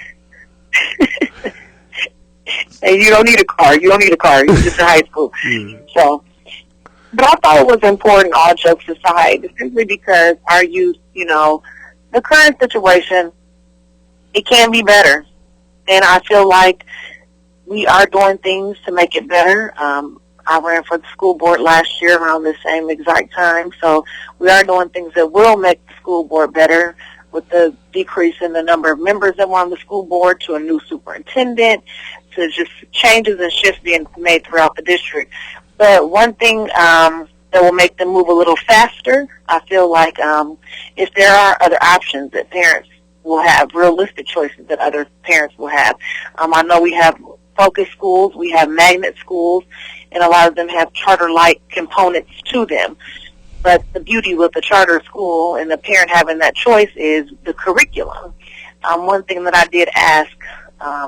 Speaker 4: And you don't need a car. You're just in high school. So, but I thought it was important, all jokes aside, simply because our youth, the current situation, it can be better. And I feel like we are doing things to make it better. I ran for the school board last year around the same exact time. So we are doing things that will make the school board better, with the decrease in the number of members that were on the school board, to a new superintendent, to just changes and shifts being made throughout the district. But one thing that will make them move a little faster, I feel like if there are other options that parents will have, realistic choices that other parents will have. I know we have focus schools, we have magnet schools, and a lot of them have charter-like components to them. But the beauty with the charter school and the parent having that choice is the curriculum. One thing that I did ask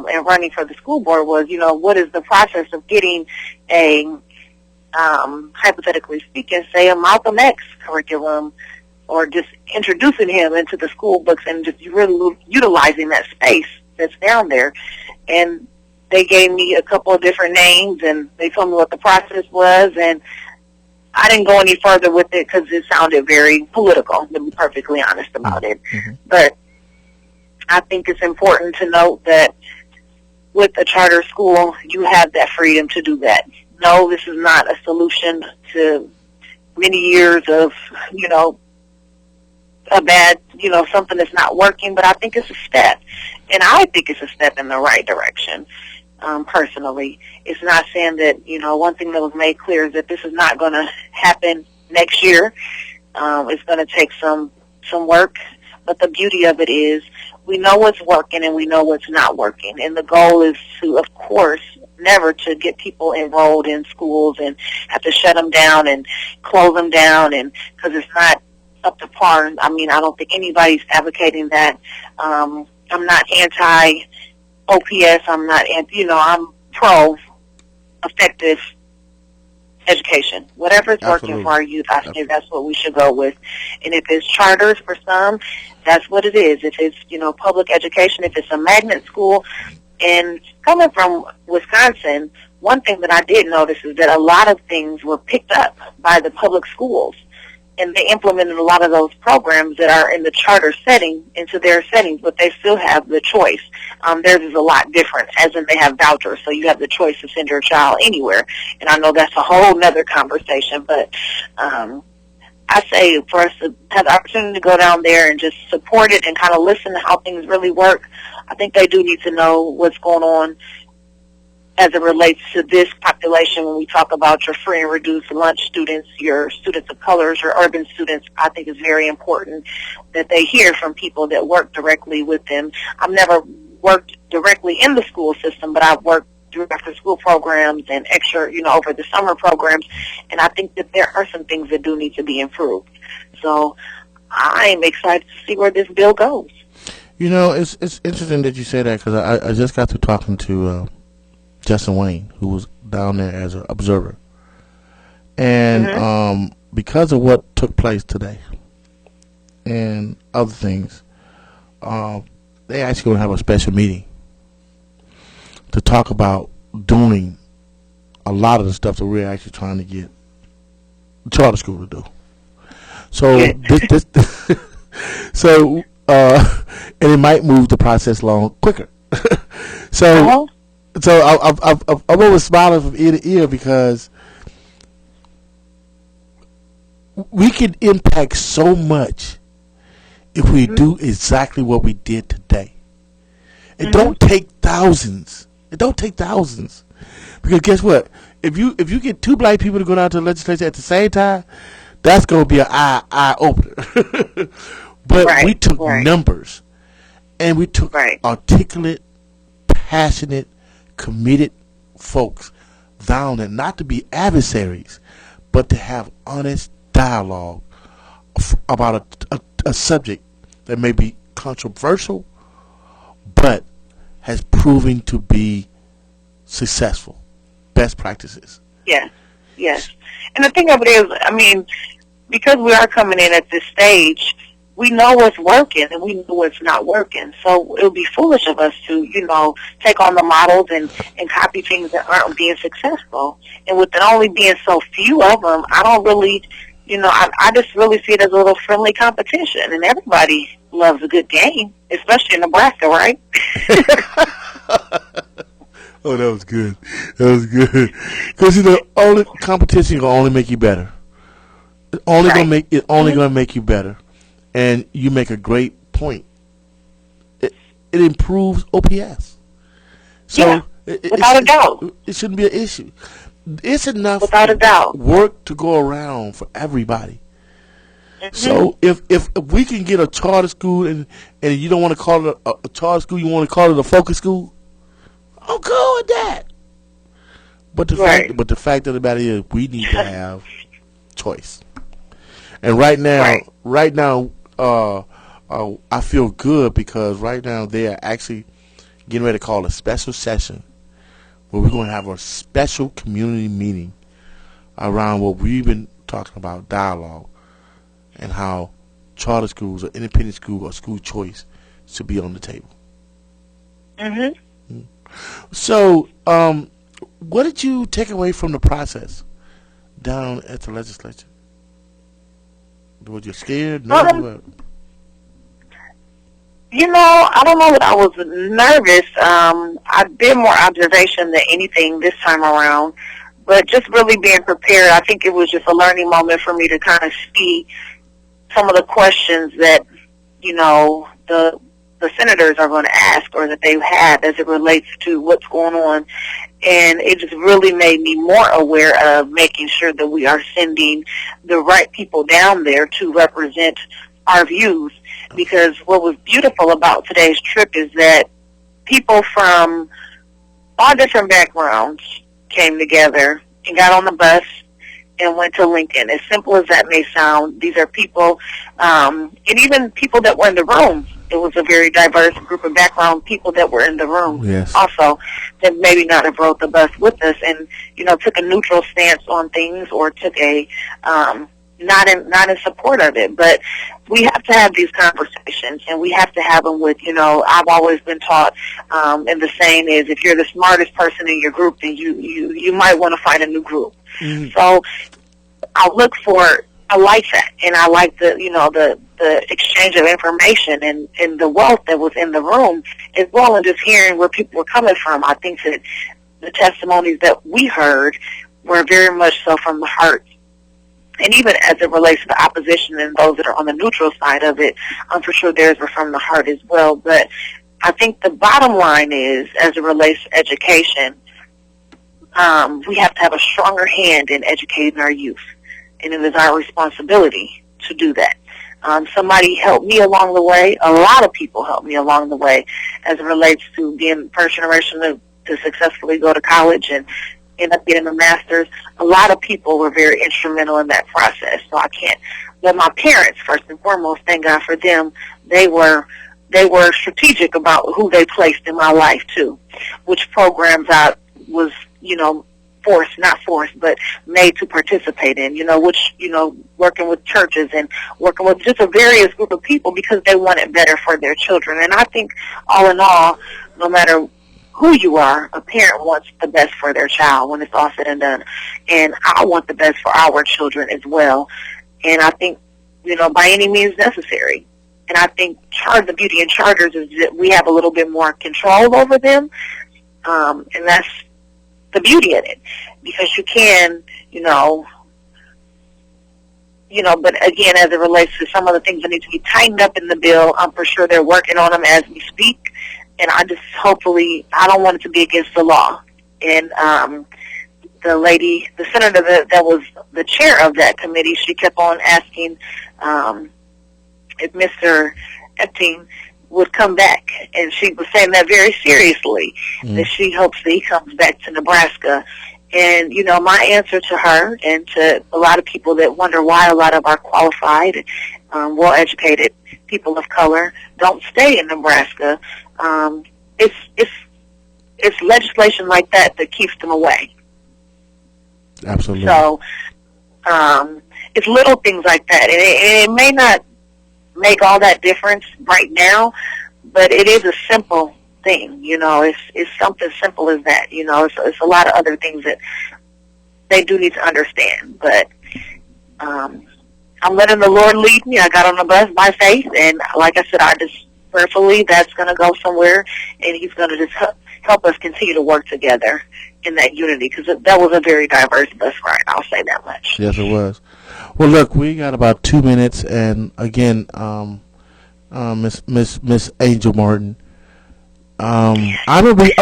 Speaker 4: in running for the school board was, what is the process of getting a, hypothetically speaking, say a Malcolm X curriculum, or just introducing him into the school books and just really utilizing that space that's down there. And they gave me a couple of different names, and they told me what the process was, and I didn't go any further with it because it sounded very political, to be perfectly honest about it. Mm-hmm. But I think it's important to note that with a charter school, you have that freedom to do that. No, this is not a solution to many years of, a bad, something that's not working, but I think it's a step. And I think it's a step in the right direction, personally. It's not saying that, one thing that was made clear is that this is not going to happen next year. It's going to take some work. But the beauty of it is we know what's working and we know what's not working. And the goal is to, of course, never to get people enrolled in schools and have to shut them down and close them down, and because it's not up to par. I mean, I don't think anybody's advocating that. I'm not anti-OPS. I'm not, I'm pro-effective education. Whatever is working for our youth, I think that's what we should go with. And if it's charters for some, that's what it is. If it's, public education, if it's a magnet school. And coming from Wisconsin, one thing that I did notice is that a lot of things were picked up by the public schools. And they implemented a lot of those programs that are in the charter setting into their settings, but they still have the choice. Theirs is a lot different, as in they have vouchers, so you have the choice to send your child anywhere. And I know that's a whole other conversation, but I say for us to have the opportunity to go down there and just support it and kind of listen to how things really work, I think they do need to know what's going on as it relates to this population. When we talk about your free and reduced lunch students, your students of colors, your urban students, I think it's very important that they hear from people that work directly with them. I've never worked directly in the school system, but I've worked through after-school programs and extra, over the summer programs, and I think that there are some things that do need to be improved. So I'm excited to see where this bill goes.
Speaker 2: It's interesting that you say that, because I just got to talking to Justin Wayne, who was down there as an observer. And because of what took place today and other things, they actually going to have a special meeting to talk about doing a lot of the stuff that we're actually trying to get the charter school to do. So and it might move the process along quicker. So I'm always smiling from ear to ear, because we can impact so much if we do exactly what we did today. It don't take thousands. Because guess what? If you get two black people to go down to the legislature at the same time, that's going to be an eye opener. But we took numbers, and we took articulate, passionate, committed folks down there, not to be adversaries, but to have honest dialogue about a subject that may be controversial, but has proven to be successful. Best practices.
Speaker 4: Yes. And the thing of it is, because we are coming in at this stage, we know what's working and we know what's not working. So it would be foolish of us to, take on the models and copy things that aren't being successful. And with it only being so few of them, I don't really, I just really see it as a little friendly competition. And everybody loves a good game, especially in Nebraska, right?
Speaker 2: Oh, that was good. Because only competition can only make you better. It's only gonna make you better. And you make a great point. It improves OPS. So
Speaker 4: without a doubt,
Speaker 2: it shouldn't be an issue. It's enough
Speaker 4: without a doubt
Speaker 2: work to go around for everybody. So if we can get a charter school and you don't want to call it a charter school, you want to call it a focus school, I'm cool with that. But the fact of the matter is, we need to have choice. And right now, I feel good because right now they are actually getting ready to call a special session where we're going to have a special community meeting around what we've been talking about, dialogue, and how charter schools or independent school or school choice should be on the table. So, what did you take away from the process down at the legislature? Was you scared? No.
Speaker 4: I don't know that I was nervous. I did more observation than anything this time around, but just really being prepared. I think it was just a learning moment for me to kind of see some of the questions that, the senators are going to ask or that they've had as it relates to what's going on. And it just really made me more aware of making sure that we are sending the right people down there to represent our views. Because what was beautiful about today's trip is that people from all different backgrounds came together and got on the bus and went to Lincoln. As simple as that may sound, these are people, and even people that were in the room. It was a very diverse group of background people that were in the room.
Speaker 2: Yes.
Speaker 4: Also, that maybe not have rode the bus with us and, took a neutral stance on things or took a, not in support of it. But we have to have these conversations, and we have to have them with, I've always been taught, and the saying is, if you're the smartest person in your group, then you might want to find a new group. So I like that, and I like the exchange of information and the wealth that was in the room, as well as just hearing where people were coming from. I think that the testimonies that we heard were very much so from the heart. And even as it relates to the opposition and those that are on the neutral side of it, I'm for sure theirs were from the heart as well. But I think the bottom line is, as it relates to education, we have to have a stronger hand in educating our youth. And it is our responsibility to do that. Somebody helped me along the way. A lot of people helped me along the way as it relates to being first generation to successfully go to college and end up getting a master's. A lot of people were very instrumental in that process. So I can't, but my parents, first and foremost, thank God for them, they were strategic about who they placed in my life too, which programs I was, not forced, but made to participate in, working with churches and working with just a various group of people because they wanted better for their children. And I think all in all, no matter who you are, a parent wants the best for their child when it's all said and done. And I want the best for our children as well. And I think, by any means necessary. And I think the beauty in charters is that we have a little bit more control over them. And that's the beauty in it, because you can, but again, as it relates to some of the things that need to be tightened up in the bill, I'm for sure they're working on them as we speak. And I don't want it to be against the law. And the senator that was the chair of that committee, she kept on asking if Mr. Epting would come back, and she was saying that very seriously, that she hopes that he comes back to Nebraska. And, my answer to her and to a lot of people that wonder why a lot of our qualified, well-educated people of color don't stay in Nebraska, it's legislation like that keeps them away.
Speaker 2: Absolutely. So,
Speaker 4: it's little things like that, and it may not make all that difference right now, but it is a simple thing. It's something simple as that. It's a lot of other things that they do need to understand. But I'm letting the Lord lead me. I got on the bus by faith, and like I said, I just prayerfully that's going to go somewhere, and He's going to just help us continue to work together in that unity, because that was a very diverse bus ride. I'll say that much.
Speaker 2: Yes, it was. Well, look, we got about 2 minutes, and again, Miss Angel Martin, I'm gonna be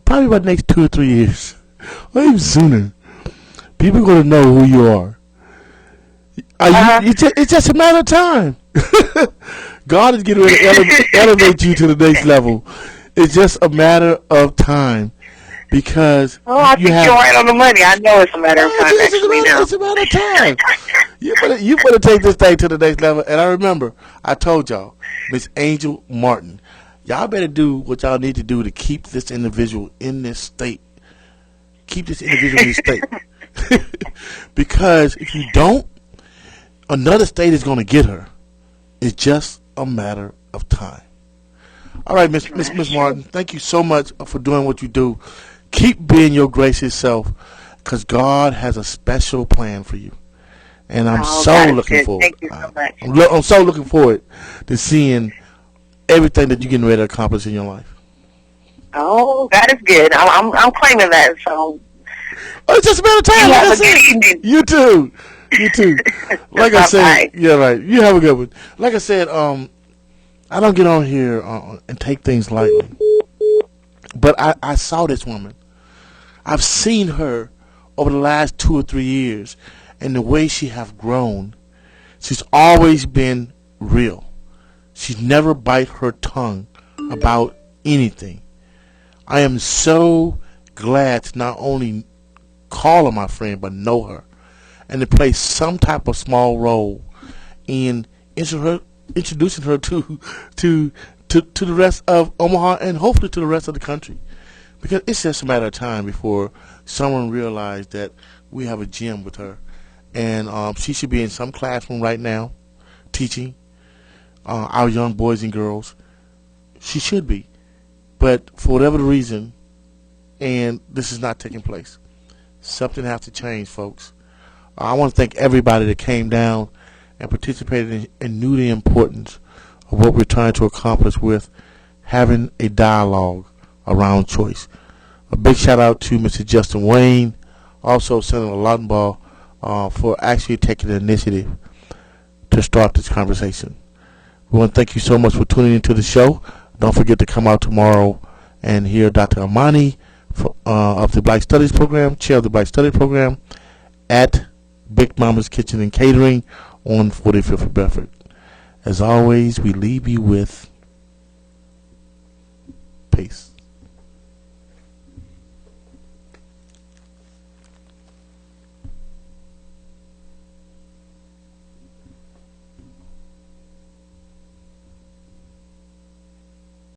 Speaker 2: probably about the next 2 or 3 years, or even sooner. People are gonna know who you are. It's just a matter of time. God is getting ready to elevate you to the next level. It's just a matter of time because
Speaker 4: I think you're right on the money. I know it's a matter of time.
Speaker 2: It's a matter of time. You better take this thing to the next level. And I remember, I told y'all, Miss Angel Martin, y'all better do what y'all need to do to keep this individual in this state. Keep this individual in this state. Because if you don't, another state is going to get her. It's just a matter of time. All right, Miss Martin, thank you so much for doing what you do. Keep being your gracious self, because God has a special plan for you. And I'm looking forward. Thank you so much. I'm so looking forward to seeing everything that you're getting ready to accomplish in your life.
Speaker 4: Oh, that is good. I'm claiming that. So
Speaker 2: it's just a matter of time.
Speaker 4: You have a good evening.
Speaker 2: You too. Like I said, yeah, right. You have a good one. Like I said, I don't get on here and take things lightly. But I saw this woman. I've seen her over the last 2 or 3 years, and the way she have grown. She's always been real. She's never bite her tongue about anything. I am so glad to not only call her my friend, but know her, and to play some type of small role in introducing her to the rest of Omaha and hopefully to the rest of the country. Because it's just a matter of time before someone realizes that we have a gem with her. And she should be in some classroom right now teaching our young boys and girls. She should be. But for whatever the reason, and this is not taking place, something has to change, folks. I want to thank everybody that came down and participated and knew the importance of what we're trying to accomplish with having a dialogue around choice. A big shout out to Mr. Justin Wayne, also Senator Lautenbach, for actually taking the initiative to start this conversation. We want to thank you so much for tuning into the show. Don't forget to come out tomorrow and hear Dr. Amani of the Black Studies Program, chair of the Black Studies Program, at Big Mama's Kitchen and Catering on 45th of Bedford. As always, we leave you with peace.